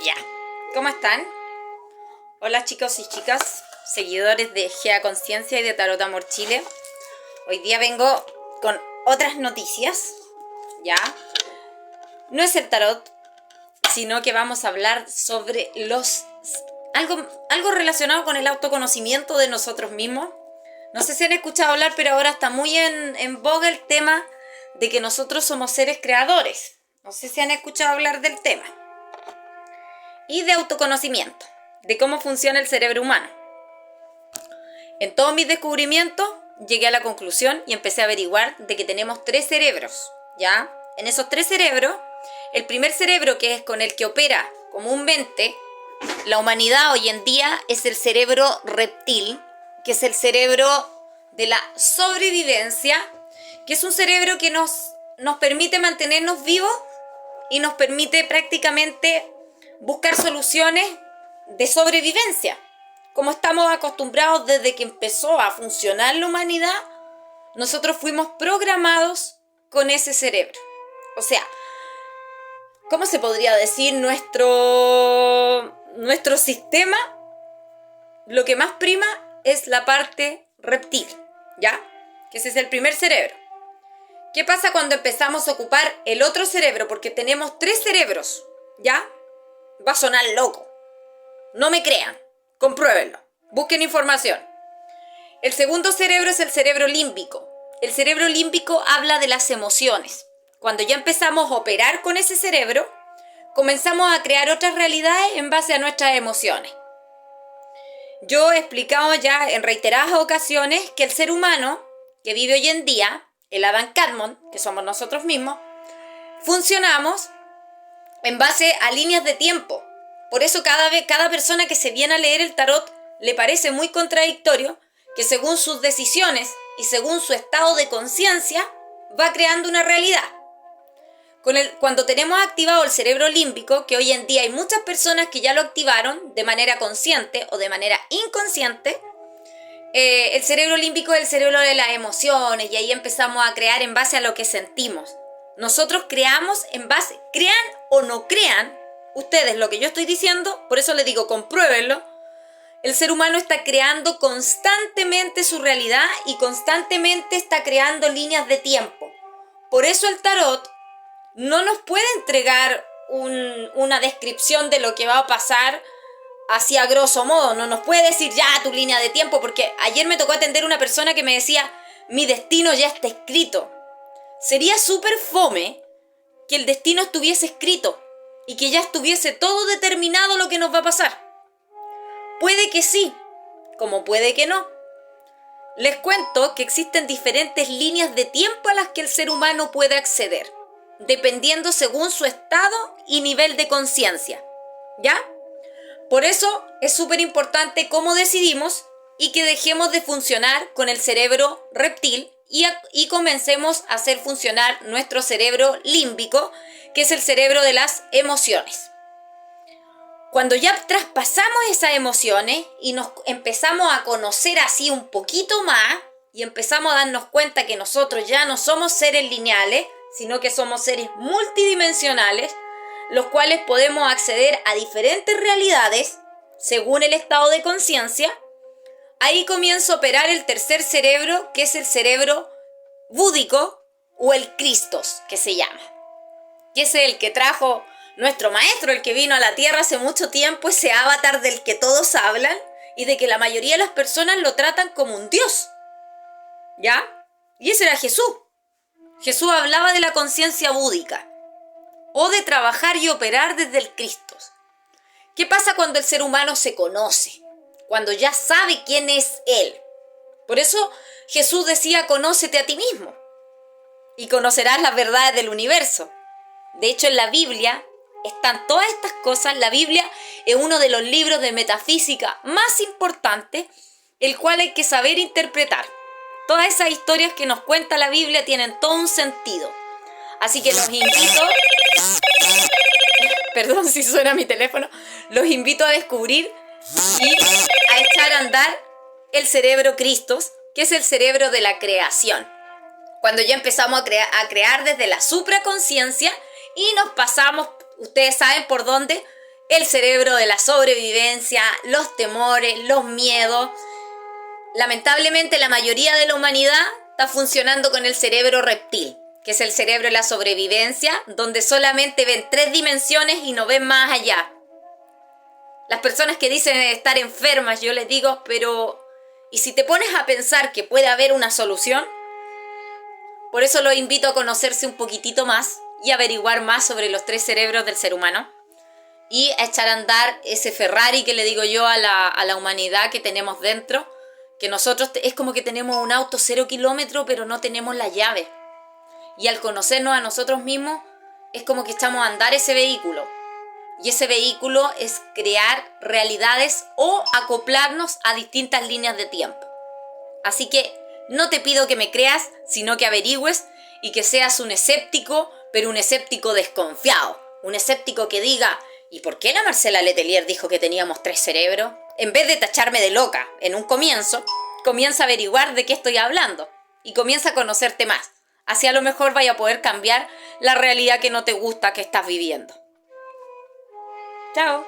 Ya, ¿cómo están? Hola chicos y chicas, seguidores de Gea Conciencia y de Tarot Amor Chile. Hoy día vengo con otras noticias, ¿ya? No es el tarot, sino que vamos a hablar sobre algo relacionado con el autoconocimiento de nosotros mismos. No sé si han escuchado hablar, pero ahora está muy en boga el tema de que nosotros somos seres creadores. No sé si han escuchado hablar del tema. Y de autoconocimiento, de cómo funciona el cerebro humano. En todos mis descubrimientos llegué a la conclusión y empecé a averiguar de que tenemos 3 cerebros, ¿ya? En esos 3 cerebros, el primer cerebro, que es con el que opera comúnmente la humanidad hoy en día, es el cerebro reptil, que es el cerebro de la sobrevivencia, que es un cerebro que nos permite mantenernos vivos y nos permite prácticamente buscar soluciones de sobrevivencia. Como estamos acostumbrados desde que empezó a funcionar la humanidad, nosotros fuimos programados con ese cerebro. O sea, ¿cómo se podría decir? Nuestro sistema, lo que más prima es la parte reptil, ¿ya? Que ese es el primer cerebro. ¿Qué pasa cuando empezamos a ocupar el otro cerebro? Porque tenemos 3 cerebros, ¿ya? Va a sonar loco. No me crean. Compruébenlo. Busquen información. El segundo cerebro es el cerebro límbico. El cerebro límbico habla de las emociones. Cuando ya empezamos a operar con ese cerebro, comenzamos a crear otras realidades en base a nuestras emociones. Yo he explicado ya en reiteradas ocasiones que el ser humano que vive hoy en día, el Adam Kadmon, que somos nosotros mismos, funcionamos en base a líneas de tiempo. Por eso cada persona que se viene a leer el tarot le parece muy contradictorio que según sus decisiones y según su estado de conciencia va creando una realidad. Cuando tenemos activado el cerebro límbico, que hoy en día hay muchas personas que ya lo activaron de manera consciente o de manera inconsciente, el cerebro límbico es el cerebro de las emociones y ahí empezamos a crear en base a lo que sentimos. Nosotros creamos en base, crean o no crean ustedes lo que yo estoy diciendo, por eso les digo, compruébenlo. El ser humano está creando constantemente su realidad y constantemente está creando líneas de tiempo. Por eso el tarot no nos puede entregar una descripción de lo que va a pasar así a grosso modo. No nos puede decir ya tu línea de tiempo, porque ayer me tocó atender una persona que me decía, mi destino ya está escrito. Sería súper fome que el destino estuviese escrito y que ya estuviese todo determinado lo que nos va a pasar. Puede que sí, como puede que no. Les cuento que existen diferentes líneas de tiempo a las que el ser humano puede acceder, dependiendo según su estado y nivel de conciencia, ¿ya? Por eso es súper importante cómo decidimos y que dejemos de funcionar con el cerebro reptil y comencemos a hacer funcionar nuestro cerebro límbico, que es el cerebro de las emociones. Cuando ya traspasamos esas emociones y nos empezamos a conocer así un poquito más y empezamos a darnos cuenta que nosotros ya no somos seres lineales, sino que somos seres multidimensionales, los cuales podemos acceder a diferentes realidades según el estado de conciencia, ahí comienza a operar el tercer cerebro, que es el cerebro búdico o el Christos, que se llama. Que es el que trajo nuestro maestro, el que vino a la tierra hace mucho tiempo, ese avatar del que todos hablan y de que la mayoría de las personas lo tratan como un dios, ¿ya? Y ese era Jesús. Jesús hablaba de la conciencia búdica o de trabajar y operar desde el Christos. ¿Qué pasa cuando el ser humano se conoce? Cuando ya sabe quién es él. Por eso Jesús decía, conócete a ti mismo y conocerás las verdades del universo. De hecho, en la Biblia están todas estas cosas. La Biblia es uno de los libros de metafísica más importantes, el cual hay que saber interpretar. Todas esas historias que nos cuenta la Biblia tienen todo un sentido. Así que los invito, perdón si suena mi teléfono, los invito a descubrir y a echar a andar el cerebro Christos, que es el cerebro de la creación. Cuando ya empezamos a crear desde la supraconciencia y nos pasamos ustedes saben por dónde, el cerebro de la sobrevivencia, los temores, los miedos. Lamentablemente la mayoría de la humanidad está funcionando con el cerebro reptil, que es el cerebro de la sobrevivencia, donde solamente ven 3 dimensiones y no ven más allá. Las personas que dicen estar enfermas, yo les digo, pero ¿y si te pones a pensar que puede haber una solución? Por eso los invito a conocerse un poquitito más y averiguar más sobre los 3 cerebros del ser humano y a echar a andar ese Ferrari que le digo yo a la humanidad que tenemos dentro, que nosotros es como que tenemos un auto 0 kilómetros pero no tenemos la llave. Y al conocernos a nosotros mismos es como que echamos a andar ese vehículo. Y ese vehículo es crear realidades o acoplarnos a distintas líneas de tiempo. Así que no te pido que me creas, sino que averigües y que seas un escéptico, pero un escéptico desconfiado. Un escéptico que diga, ¿y por qué la Marcela Letelier dijo que teníamos 3 cerebros? En vez de tacharme de loca en un comienzo, comienza a averiguar de qué estoy hablando y comienza a conocerte más. Así a lo mejor vaya a poder cambiar la realidad que no te gusta que estás viviendo. Chao.